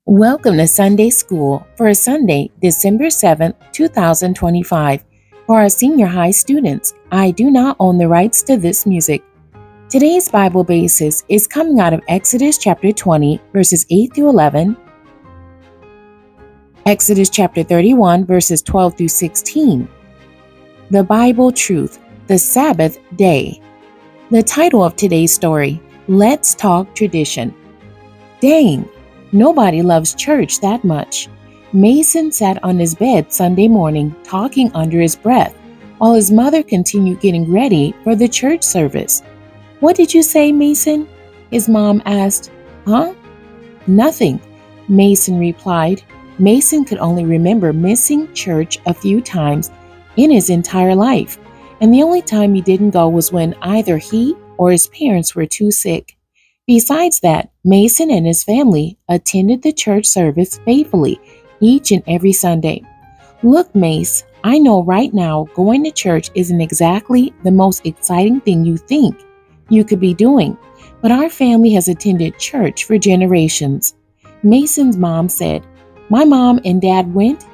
Welcome to Sunday School for Sunday, December 7th, 2025. For our senior high students, I do not own the rights to this music. Today's Bible basis is coming out of Exodus chapter 20, verses 8 through 11, Exodus chapter 31, verses 12 through 16. The Bible Truth, the Sabbath Day. The title of today's story, Let's Talk Tradition. Dang! Nobody loves church that much. Mason sat on his bed Sunday morning talking under his breath while his mother continued getting ready for the church service. "What did you say, Mason?" his mom asked. "Huh?" "Nothing," Mason replied. Mason could only remember missing church a few times in his entire life, and the only time he didn't go was when either he or his parents were too sick. Besides that, Mason and his family attended the church service faithfully each and every Sunday. "Look, Mace, I know right now going to church isn't exactly the most exciting thing you think you could be doing, but our family has attended church for generations." Mason's mom said, "My mom and dad went,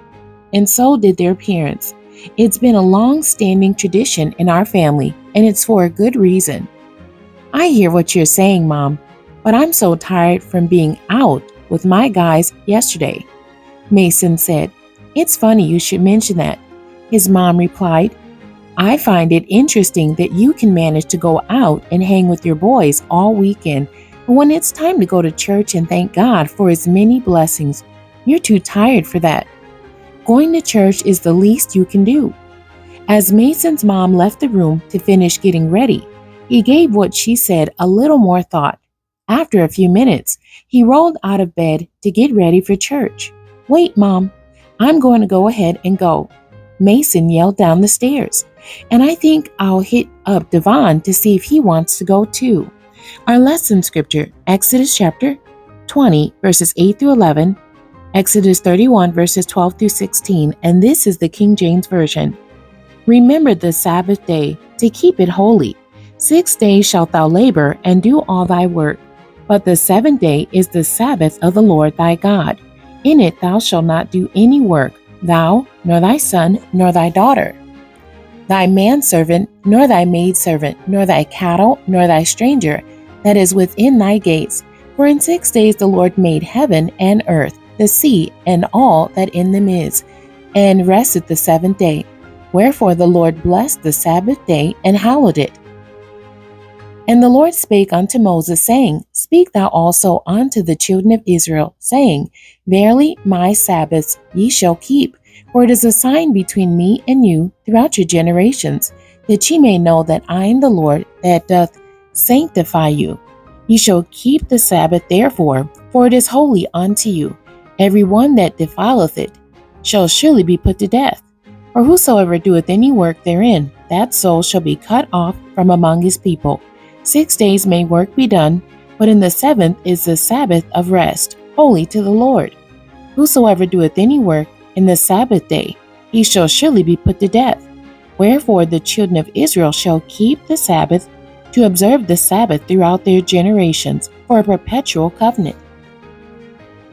and so did their parents. It's been a long-standing tradition in our family, and it's for a good reason." "I hear what you're saying, Mom, but I'm so tired from being out with my guys yesterday," Mason said. "It's funny you should mention that," his mom replied. "I find it interesting that you can manage to go out and hang with your boys all weekend, but when it's time to go to church and thank God for His many blessings, you're too tired for that. Going to church is the least you can do." As Mason's mom left the room to finish getting ready, he gave what she said a little more thought. After a few minutes, he rolled out of bed to get ready for church. "Wait, Mom, I'm going to go ahead and go," Mason yelled down the stairs. "And I think I'll hit up Devon to see if he wants to go too." Our lesson scripture, Exodus chapter 20, verses 8 through 11, Exodus 31, verses 12 through 16, and this is the King James Version. "Remember the Sabbath day to keep it holy. 6 days shalt thou labor and do all thy work. But the seventh day is the Sabbath of the Lord thy God. In it thou shalt not do any work, thou, nor thy son, nor thy daughter, thy manservant, nor thy maidservant, nor thy cattle, nor thy stranger that is within thy gates. For in 6 days the Lord made heaven and earth, the sea, and all that in them is, and rested the seventh day. Wherefore the Lord blessed the Sabbath day and hallowed it. And the Lord spake unto Moses, saying, Speak thou also unto the children of Israel, saying, Verily my Sabbaths ye shall keep, for it is a sign between me and you throughout your generations, that ye may know that I am the Lord that doth sanctify you. Ye shall keep the Sabbath therefore, for it is holy unto you. Every one that defileth it shall surely be put to death. For whosoever doeth any work therein, that soul shall be cut off from among his people. 6 days may work be done, but in the seventh is the Sabbath of rest, holy to the Lord. Whosoever doeth any work in the Sabbath day, he shall surely be put to death. Wherefore the children of Israel shall keep the Sabbath, to observe the Sabbath throughout their generations, for a perpetual covenant."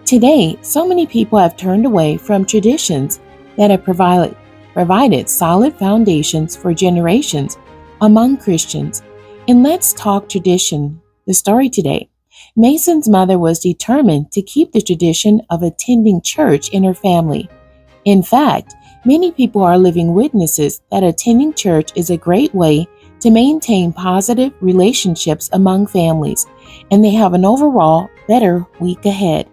Today, so many people have turned away from traditions that have provided solid foundations for generations among Christians. In Let's Talk Tradition, the story today, Mason's mother was determined to keep the tradition of attending church in her family. In fact, many people are living witnesses that attending church is a great way to maintain positive relationships among families, and they have an overall better week ahead.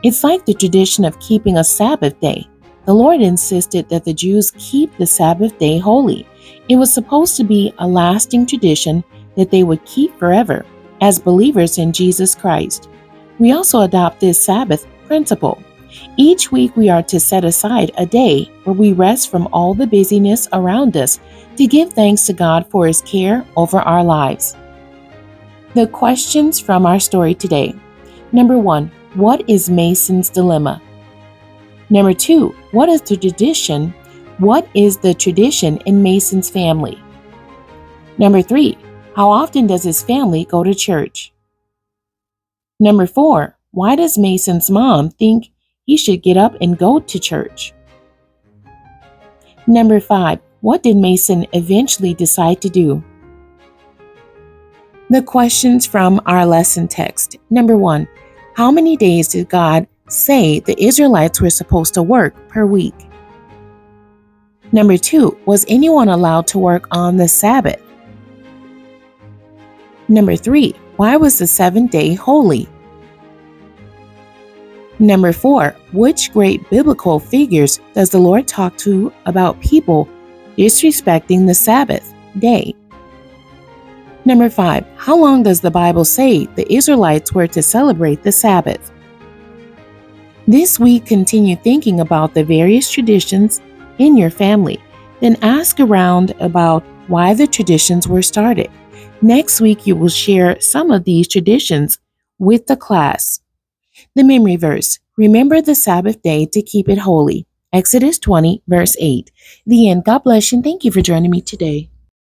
It's like the tradition of keeping a Sabbath day. The Lord insisted that the Jews keep the Sabbath day holy. It was supposed to be a lasting tradition that they would keep forever as believers in Jesus Christ. We also adopt this Sabbath principle. Each week we are to set aside a day where we rest from all the busyness around us to give thanks to God for His care over our lives. The questions from our story today. Number 1, what is Mason's dilemma? Number 2, what is the tradition? What is the tradition in Mason's family? Number 3, how often does his family go to church? Number 4, Why does Mason's mom think he should get up and go to church? Number 5. What did Mason eventually decide to do? The questions from our lesson text. Number 1. How many days did God say the Israelites were supposed to work per week? Number 2. Was anyone allowed to work on the Sabbath? Number 3. Why was the seventh day holy? Number 4. Which great biblical figures does the Lord talk to about people disrespecting the Sabbath day? Number 5. How long does the Bible say the Israelites were to celebrate the Sabbath? This week, continue thinking about the various traditions in your family. Then ask around about why the traditions were started. Next week, you will share some of these traditions with the class. The memory verse. Remember the Sabbath day to keep it holy. Exodus 20, verse 8. The end. God bless you and thank you for joining me today.